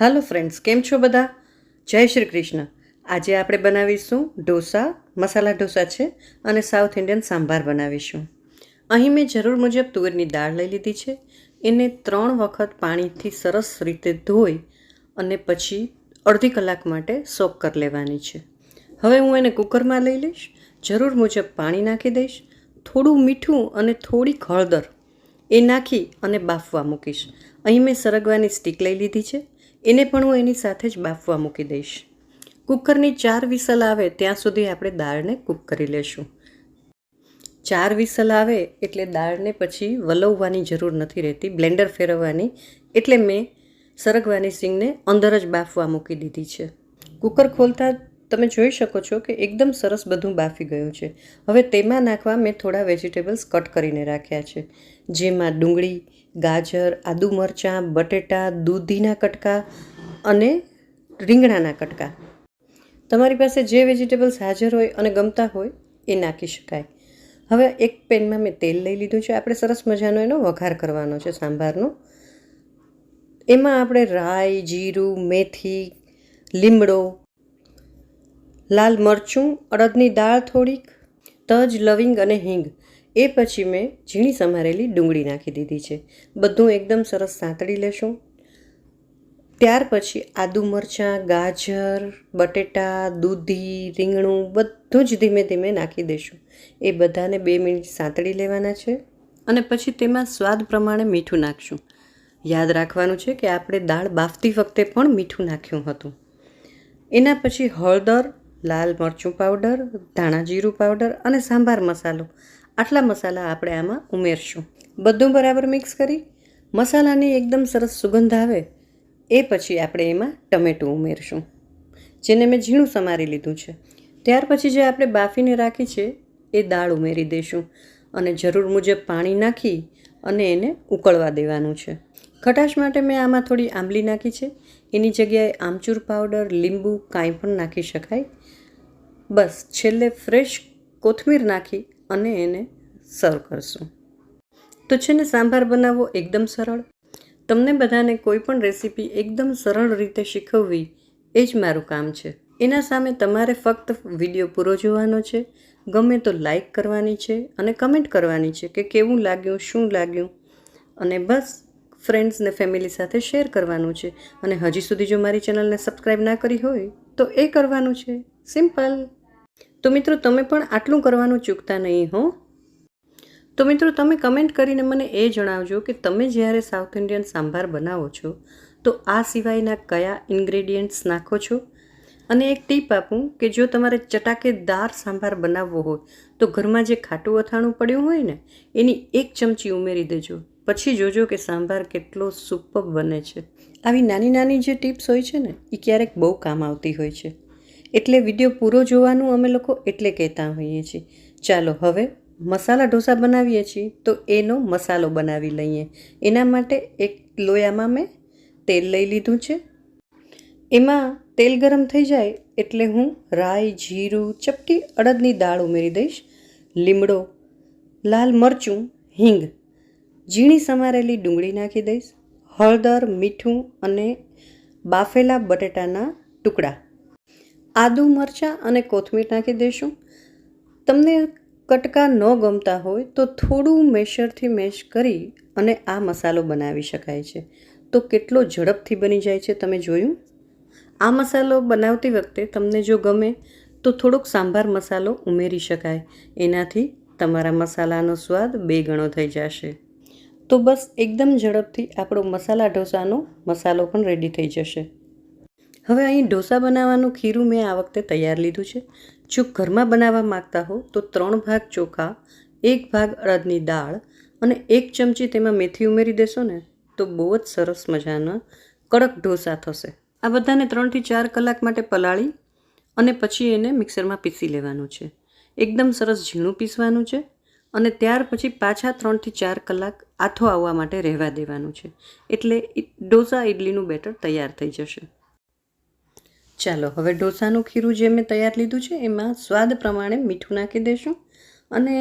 હાલો friends, કેમ છો બધા? જય શ્રી કૃષ્ણ. આજે આપણે બનાવીશું ઢોસા. મસાલા ઢોસા છે અને સાઉથ ઇન્ડિયન સાંભાર બનાવીશું. અહીં મેં જરૂર મુજબ તુવેરની દાળ લઈ લીધી છે. એને 3 વખત પાણીથી સરસ રીતે ધોઈ અને પછી અડધી કલાક માટે સોક કરી લેવાની છે. હવે હું એને કુકરમાં લઈ લઈશ. જરૂર મુજબ પાણી નાખી દઈશ. થોડું મીઠું અને થોડીક હળદર એ નાખી અને બાફવા મૂકીશ. અહીં મેં સરગવાની સ્ટીક લઈ લીધી છે. એને પણ હું એની સાથે જ બાફવા મૂકી દઈશ. કુકરની 4 વિસલ આવે ત્યાં સુધી આપણે દાળને કૂક કરી લેશું. 4 વિસલ આવે એટલે દાળને પછી વલવવાની જરૂર નથી રહેતી, બ્લેન્ડર ફેરવવાની. એટલે મેં સરગવાની સિંગને અંદર જ બાફવા મૂકી દીધી છે. કુકર ખોલતા તમે જોઈ શકો છો કે એકદમ સરસ બધું બાફી ગયું છે. હવે તેમાં નાખવા મેં થોડા વેજીટેબલ્સ કટ કરીને રાખ્યા છે, જેમાં ડુંગળી, ગાજર, આદુ મરચાં, બટેટા, દૂધીના કટકા અને રીંગણાના કટકા. તમારી પાસે જે વેજીટેબલ્સ હાજર હોય અને ગમતા હોય એ નાખી શકાય. હવે એક પેનમાં મેં તેલ લઈ લીધું છે. આપણે સરસ મજાનો એનો વઘાર કરવાનો છે સાંભારનો. એમાં આપણે રાઈ, જીરું, મેથી, લીમડો, લાલ મરચું, અડદની દાળ થોડીક, તજ, લવિંગ અને હિંગ. એ પછી મેં ઝીણી સમારેલી ડુંગળી નાખી દીધી છે. બધું એકદમ સરસ સાંતળી લેશું. ત્યાર પછી આદુ મરચાં, ગાજર, બટેટા, દૂધી, રીંગણું બધું જ ધીમે ધીમે નાખી દઈશું. એ બધાને 2 મિનિટ સાંતળી લેવાના છે અને પછી તેમાં સ્વાદ પ્રમાણે મીઠું નાખશું. યાદ રાખવાનું છે કે આપણે દાળ બાફતી વખતે પણ મીઠું નાખ્યું હતું. એના પછી હળદર, લાલ મરચું પાવડર, ધાણા જીરું પાવડર અને સાંભાર મસાલો, આટલા મસાલા આપણે આમાં ઉમેરશું. બધું બરાબર મિક્સ કરી મસાલાની એકદમ સરસ સુગંધ આવે એ પછી આપણે એમાં ટમેટું ઉમેરશું, જેને મેં ઝીણું સમારી લીધું છે. ત્યાર પછી જે આપણે બાફીને રાખી છે એ દાળ ઉમેરી દઈશું અને જરૂર મુજબ પાણી નાખી અને એને ઉકળવા દેવાનું છે. ખટાશ માટે મેં આમાં થોડી આંબલી નાખી છે. એની જગ્યાએ આમચૂર પાવડર, લીંબુ કાંઈ પણ નાખી શકાય. બસ છેલ્લે ફ્રેશ કોથમીર નાખી અને એને સર્વ કરશું. તો છે ને, સાંભાર બનાવવો એકદમ સરળ. તમને બધાને કોઈ પણ રેસીપી એકદમ સરળ રીતે શીખવવી એ જ મારું કામ છે. એના સામે તમારે ફક્ત વિડીયો પૂરો જોવાનો છે, ગમે તો લાઈક કરવાની છે અને કમેન્ટ કરવાની છે કે કેવું લાગ્યું, શું લાગ્યું, અને બસ ફ્રેન્ડ્સ ને ફેમિલી સાથે શેર કરવાનું છે. અને હજી સુધી જો મારી ચેનલને સબસ્ક્રાઈબ ના કરી હોય તો એ કરવાનું છે. સિમ્પલ. તો મિત્રો, તમે પણ આટલું કરવાનું ચૂકતા નહીં હો. તો મિત્રો, તમે કમેન્ટ કરીને મને એ જણાવજો કે તમે જ્યારે સાઉથ ઇન્ડિયન સાંભાર બનાવો છો તો આ સિવાયના કયા ઇન્ગ્રેડિયન્ટ્સ નાખો છો. અને એક ટીપ આપું કે જો તમારે ચટાકેદાર સાંભાર બનાવવો હોય તો ઘરમાં જે ખાટું અથાણું પડ્યું હોય ને એની 1 ચમચી ઉમેરી દેજો. પછી જોજો કે સાંભાર કેટલો સુપર બને છે. આવી નાની નાની જે ટિપ્સ હોય છે ને એ ક્યારેક બહુ કામ આવતી હોય છે. એટલે વિડીયો પૂરો જોવાનું અમે લોકો એટલે કહેતા હોઈએ છીએ. ચાલો હવે મસાલા ઢોસા બનાવીએ છીએ તો એનો મસાલો બનાવી લઈએ. એના માટે એક લોયામાં મેં તેલ લઈ લીધું છે. એમાં તેલ ગરમ થઈ જાય એટલે હું રાઈ, જીરું, ચપટી અડદની દાળ ઉમેરી દઈશ, લીમડો, લાલ મરચું, હિંગ, ઝીણી સમારેલી ડુંગળી નાખી દઈશ, હળદર, મીઠું અને બાફેલા બટેટાના ટુકડા, આદુ મરચાં અને કોથમીર નાખી દઈશું. તમને કટકા ન ગમતા હોય તો થોડું મેશરથી મેશ કરી અને આ મસાલો બનાવી શકાય છે. તો કેટલો ઝડપથી બની જાય છે તમે જોયું. આ મસાલો બનાવતી વખતે તમને જો ગમે તો થોડોક સાંભાર મસાલો ઉમેરી શકાય. એનાથી તમારા મસાલાનો સ્વાદ 2 ગણો થઈ જશે. તો બસ એકદમ ઝડપથી આપણો મસાલા ઢોસાનો મસાલો પણ રેડી થઈ જશે. હવે અહીં ઢોસા બનાવવાનું ખીરું મેં આ વખતે તૈયાર લીધું છે. જો ઘરમાં બનાવવા માગતા હો તો 3 ભાગ ચોખા, 1 ભાગ અડદની દાળ અને 1 ચમચી તેમાં મેથી ઉમેરી દેશો ને તો બહુ જ સરસ મજાના કડક ઢોસા થશે. આ બધાને 3 થી 4 કલાક માટે પલાળી અને પછી એને મિક્સરમાં પીસી લેવાનું છે. એકદમ સરસ ઝીણું પીસવાનું છે અને ત્યાર પછી પાછા 3 થી 4 કલાક આથો આવવા માટે રહેવા દેવાનું છે. એટલે ઢોસા ઇડલીનું બેટર તૈયાર થઈ જશે. ચાલો હવે ઢોસાનું ખીરું જે મેં તૈયાર લીધું છે એમાં સ્વાદ પ્રમાણે મીઠું નાખી દઈશું અને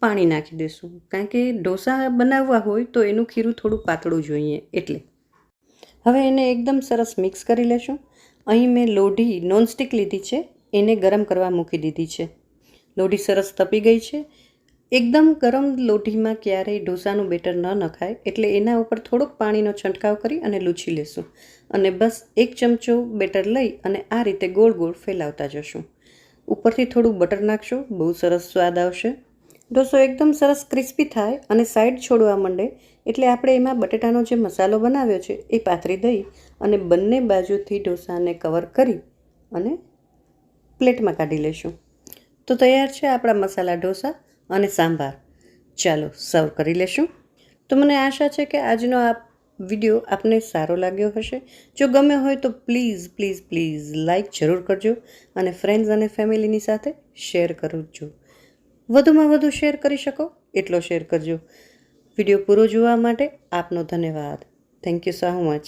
પાણી નાખી દઈશું. કારણ કે ઢોસા બનાવવા હોય તો એનું ખીરું થોડું પાતળું જોઈએ એટલે. હવે એને એકદમ સરસ મિક્સ કરી લેશું. અહીં મેં લોઢી નોનસ્ટિક લીધી છે, એને ગરમ કરવા મૂકી દીધી છે. લોઢી સરસ તપી ગઈ છે. એકદમ ગરમ લોઢીમાં ક્યારેય ઢોસાનું બેટર ન નખાય, એટલે એના ઉપર થોડોક પાણીનો છંટકાવ કરી અને લૂછી લેશું. અને બસ 1 ચમચો બેટર લઈ અને આ રીતે ગોળ ગોળ ફેલાવતા જશું. ઉપરથી થોડું બટર નાખશું, બહુ સરસ સ્વાદ આવશે. ઢોસો એકદમ સરસ ક્રિસ્પી થાય અને સાઈડ છોડવા માંડે એટલે આપણે એમાં બટેટાનો જે મસાલો બનાવ્યો છે એ પાથરી દઈ અને બંને બાજુથી ઢોસાને કવર કરી અને પ્લેટમાં કાઢી લેશું. તો તૈયાર છે આપણા મસાલા ઢોસા અને સાંભાર. ચાલો સર્વ કરી લેશું. તો મને આશા છે કે આજનો આ વિડીયો આપને સારો લાગ્યો હશે. જો ગમ્યો હોય તો પ્લીઝ પ્લીઝ પ્લીઝ લાઈક જરૂર કરજો અને ફ્રેન્ડ્સ અને ફેમિલીની સાથે શેર કરજો. વધુમાં વધુ શેર કરી શકો એટલો શેર કરજો. વિડીયો પૂરો જોવા માટે આપનો ધન્યવાદ. Thank you so much.